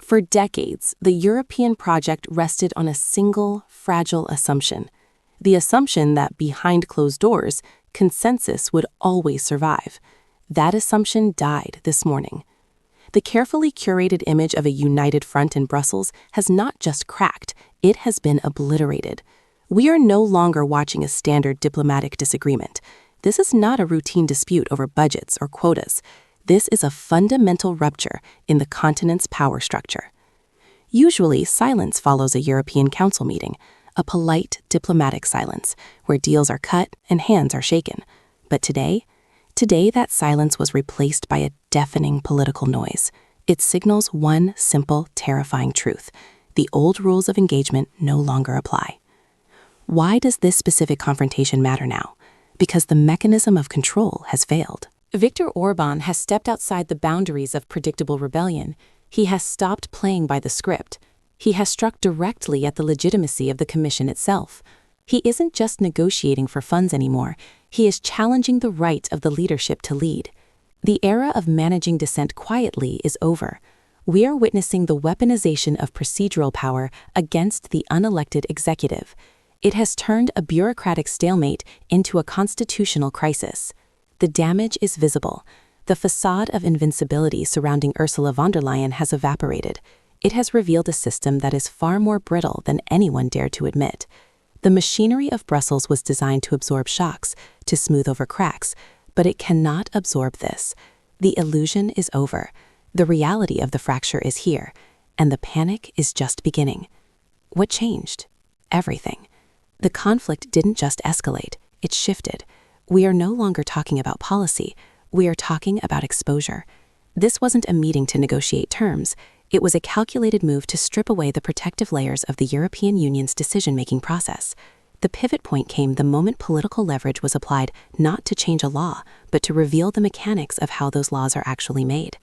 For decades, the European project rested on a single, fragile assumption. The assumption that behind closed doors, consensus would always survive. That assumption died this morning. The carefully curated image of a united front in Brussels has not just cracked, it has been obliterated. We are no longer watching a standard diplomatic disagreement. This is not a routine dispute over budgets or quotas. This is a fundamental rupture in the continent's power structure. Usually, silence follows a European Council meeting, a polite, diplomatic silence, where deals are cut and hands are shaken. But today that silence was replaced by a deafening political noise. It signals one simple, terrifying truth. The old rules of engagement no longer apply. Why does this specific confrontation matter now? Because the mechanism of control has failed. Viktor Orbán has stepped outside the boundaries of predictable rebellion. He has stopped playing by the script. He has struck directly at the legitimacy of the Commission itself. He isn't just negotiating for funds anymore. He is challenging the right of the leadership to lead. The era of managing dissent quietly is over. We are witnessing the weaponization of procedural power against the unelected executive. It has turned a bureaucratic stalemate into a constitutional crisis. The damage is visible. The facade of invincibility surrounding Ursula von der Leyen has evaporated. It has revealed a system that is far more brittle than anyone dared to admit. The machinery of Brussels was designed to absorb shocks, to smooth over cracks, but it cannot absorb this. The illusion is over. The reality of the fracture is here, and the panic is just beginning. What changed? Everything. The conflict didn't just escalate, it shifted. We are no longer talking about policy, we are talking about exposure. This wasn't a meeting to negotiate terms, it was a calculated move to strip away the protective layers of the European Union's decision-making process. The pivot point came the moment political leverage was applied not to change a law, but to reveal the mechanics of how those laws are actually made.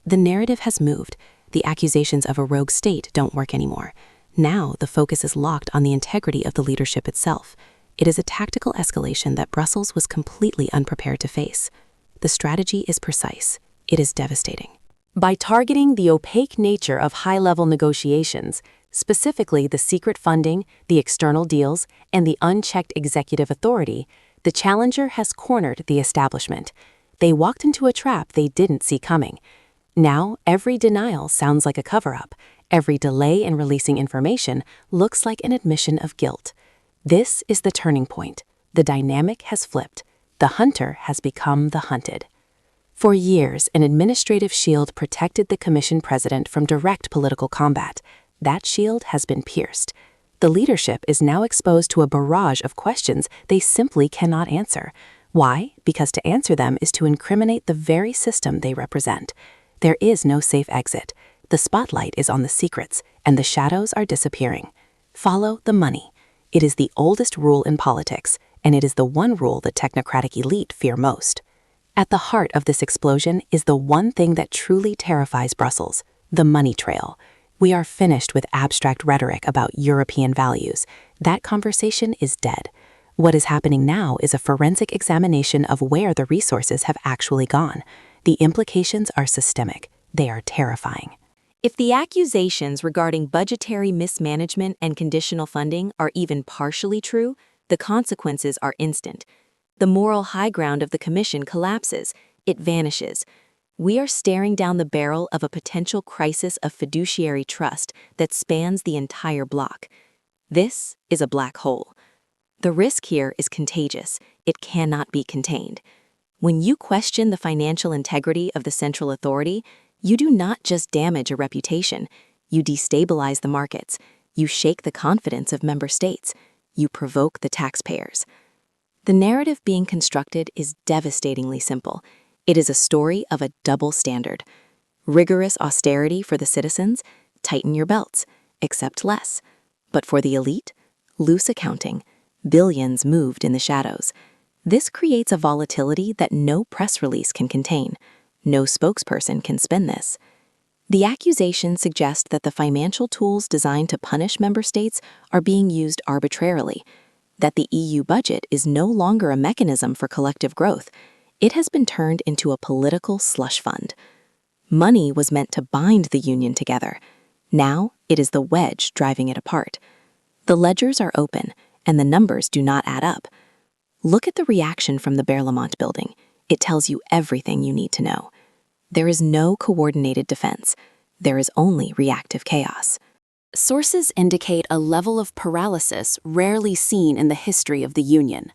The narrative has moved. The accusations of a rogue state don't work anymore. Now the focus is locked on the integrity of the leadership itself. It is a tactical escalation that Brussels was completely unprepared to face. The strategy is precise. It is devastating. By targeting the opaque nature of high-level negotiations, specifically the secret funding, the external deals, and the unchecked executive authority, the challenger has cornered the establishment. They walked into a trap they didn't see coming. Now, every denial sounds like a cover-up. Every delay in releasing information looks like an admission of guilt. This is the turning point. The dynamic has flipped. The hunter has become the hunted. For years, an administrative shield protected the Commission president from direct political combat. That shield has been pierced. The leadership is now exposed to a barrage of questions they simply cannot answer. Why? Because to answer them is to incriminate the very system they represent. There is no safe exit. The spotlight is on the secrets, and the shadows are disappearing. Follow the money. It is the oldest rule in politics, and it is the one rule the technocratic elite fear most. At the heart of this explosion is the one thing that truly terrifies Brussels, the money trail. We are finished with abstract rhetoric about European values. That conversation is dead. What is happening now is a forensic examination of where the resources have actually gone. The implications are systemic. They are terrifying. If the accusations regarding budgetary mismanagement and conditional funding are even partially true, the consequences are instant. The moral high ground of the Commission collapses. It vanishes. We are staring down the barrel of a potential crisis of fiduciary trust that spans the entire bloc. This is a black hole. The risk here is contagious. It cannot be contained. When you question the financial integrity of the central authority, you do not just damage a reputation. You destabilize the markets. You shake the confidence of member states. You provoke the taxpayers. The narrative being constructed is devastatingly simple. It is a story of a double standard. Rigorous austerity for the citizens, tighten your belts, accept less. But for the elite, loose accounting, billions moved in the shadows. This creates a volatility that no press release can contain. No spokesperson can spin this. The accusations suggest that the financial tools designed to punish member states are being used arbitrarily, that the EU budget is no longer a mechanism for collective growth. It has been turned into a political slush fund. Money was meant to bind the Union together. Now it is the wedge driving it apart. The ledgers are open, and the numbers do not add up. Look at the reaction from the Berlaymont building. It tells you everything you need to know. There is no coordinated defense. There is only reactive chaos. Sources indicate a level of paralysis rarely seen in the history of the Union.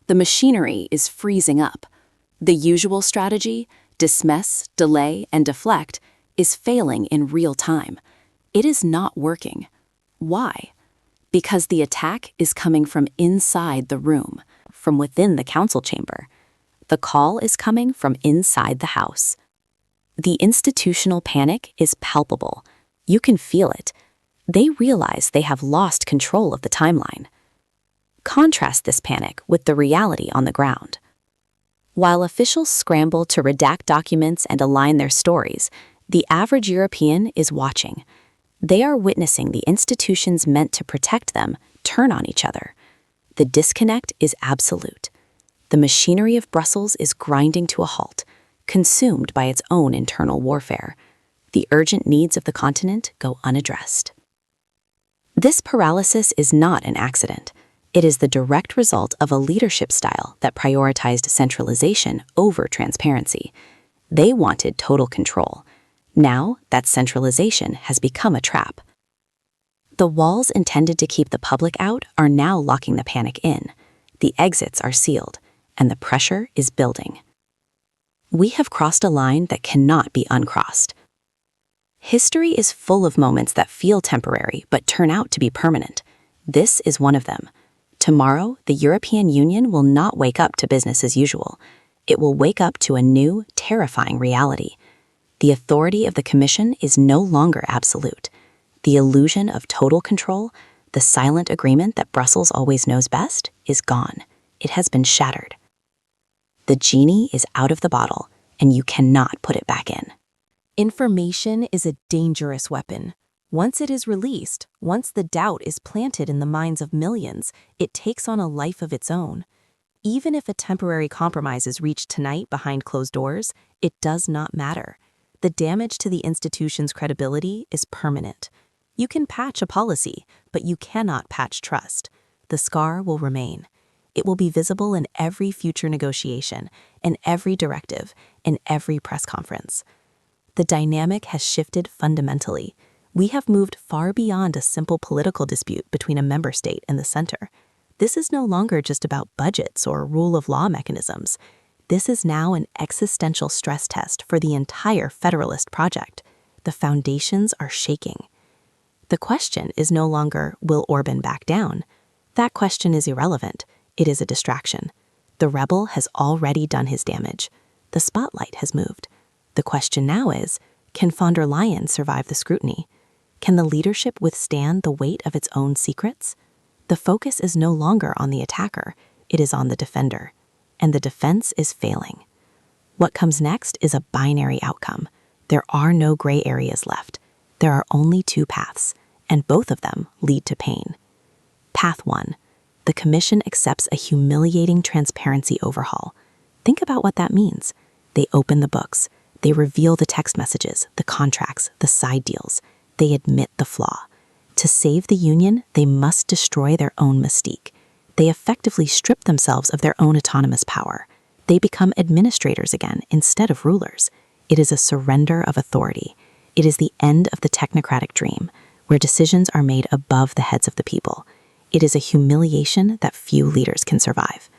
The machinery is freezing up. The usual strategy, dismiss, delay, and deflect, is failing in real time. It is not working. Why? Because the attack is coming from inside the room, from within the council chamber. The call is coming from inside the House. The institutional panic is palpable. You can feel it. They realize they have lost control of the timeline. Contrast this panic with the reality on the ground. While officials scramble to redact documents and align their stories, the average European is watching. They are witnessing the institutions meant to protect them turn on each other. The disconnect is absolute. The machinery of Brussels is grinding to a halt, consumed by its own internal warfare. The urgent needs of the continent go unaddressed. This paralysis is not an accident. It is the direct result of a leadership style that prioritized centralization over transparency. They wanted total control. Now, that centralization has become a trap. The walls intended to keep the public out are now locking the panic in. The exits are sealed, and the pressure is building. We have crossed a line that cannot be uncrossed. History is full of moments that feel temporary but turn out to be permanent. This is one of them. Tomorrow, the European Union will not wake up to business as usual. It will wake up to a new, terrifying reality. The authority of the Commission is no longer absolute. The illusion of total control, the silent agreement that Brussels always knows best, is gone. It has been shattered. The genie is out of the bottle, and you cannot put it back in. Information is a dangerous weapon. Once it is released, once the doubt is planted in the minds of millions, it takes on a life of its own. Even if a temporary compromise is reached tonight behind closed doors, it does not matter. The damage to the institution's credibility is permanent. You can patch a policy, but you cannot patch trust. The scar will remain. It will be visible in every future negotiation, in every directive, in every press conference. The dynamic has shifted fundamentally. We have moved far beyond a simple political dispute between a member state and the center. This is no longer just about budgets or rule of law mechanisms. This is now an existential stress test for the entire federalist project. The foundations are shaking. The question is no longer, will Orbán back down? That question is irrelevant. It is a distraction. The rebel has already done his damage. The spotlight has moved. The question now is, can von der Leyen survive the scrutiny? Can the leadership withstand the weight of its own secrets? The focus is no longer on the attacker, it is on the defender. And the defense is failing. What comes next is a binary outcome. There are no gray areas left. There are only two paths, and both of them lead to pain. Path 1. The Commission accepts a humiliating transparency overhaul. Think about what that means. They open the books. They reveal the text messages, the contracts, the side deals. They admit the flaw. To save the Union, they must destroy their own mystique. They effectively strip themselves of their own autonomous power. They become administrators again instead of rulers. It is a surrender of authority. It is the end of the technocratic dream, where decisions are made above the heads of the people. It is a humiliation that few leaders can survive.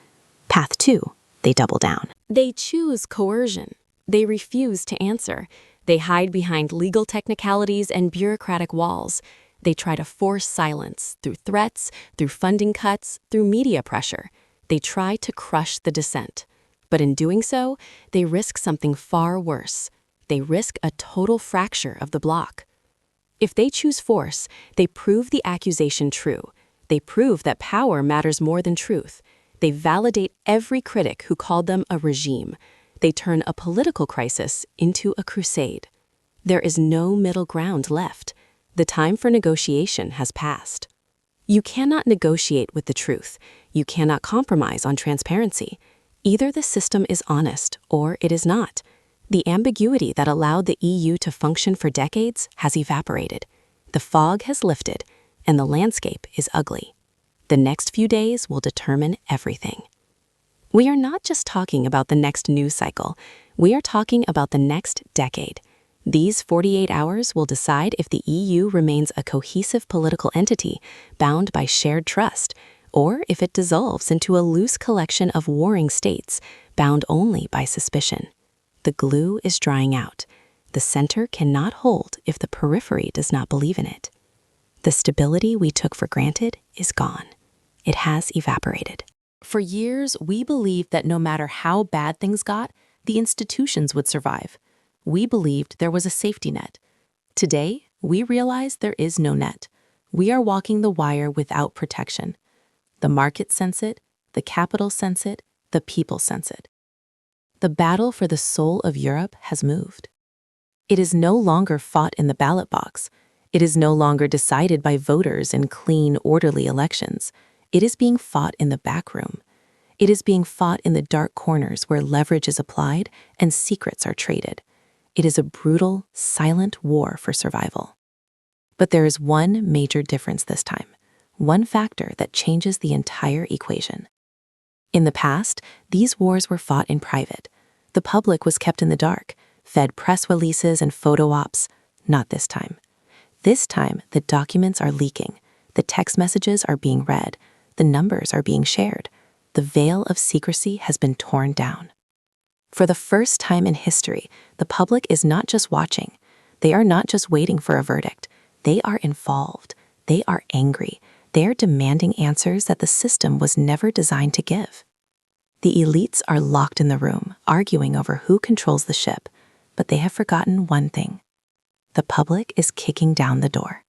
Path 2, they double down. They choose coercion. They refuse to answer. They hide behind legal technicalities and bureaucratic walls. They try to force silence through threats, through funding cuts, through media pressure. They try to crush the dissent. But in doing so, they risk something far worse. They risk a total fracture of the bloc. If they choose force, they prove the accusation true. They prove that power matters more than truth. They validate every critic who called them a regime. They turn a political crisis into a crusade. There is no middle ground left. The time for negotiation has passed. You cannot negotiate with the truth. You cannot compromise on transparency. Either the system is honest or it is not. The ambiguity that allowed the EU to function for decades has evaporated. The fog has lifted, and the landscape is ugly. The next few days will determine everything. We are not just talking about the next news cycle. We are talking about the next decade. These 48 hours will decide if the EU remains a cohesive political entity bound by shared trust, or if it dissolves into a loose collection of warring states bound only by suspicion. The glue is drying out. The center cannot hold if the periphery does not believe in it. The stability we took for granted is gone. It has evaporated. For years, we believed that no matter how bad things got, the institutions would survive. We believed there was a safety net. Today, we realize there is no net. We are walking the wire without protection. The market sense it, the capital sense it, the people sense it. The battle for the soul of Europe has moved. It is no longer fought in the ballot box. It is no longer decided by voters in clean, orderly elections. It is being fought in the back room. It is being fought in the dark corners where leverage is applied and secrets are traded. It is a brutal, silent war for survival. But there is one major difference this time, one factor that changes the entire equation. In the past, these wars were fought in private. The public was kept in the dark, fed press releases and photo ops. Not this time. This time, the documents are leaking. The text messages are being read. The numbers are being shared. The veil of secrecy has been torn down. For the first time in history, the public is not just watching. They are not just waiting for a verdict. They are involved. They are angry. They are demanding answers that the system was never designed to give. The elites are locked in the room, arguing over who controls the ship, but they have forgotten one thing. The public is kicking down the door.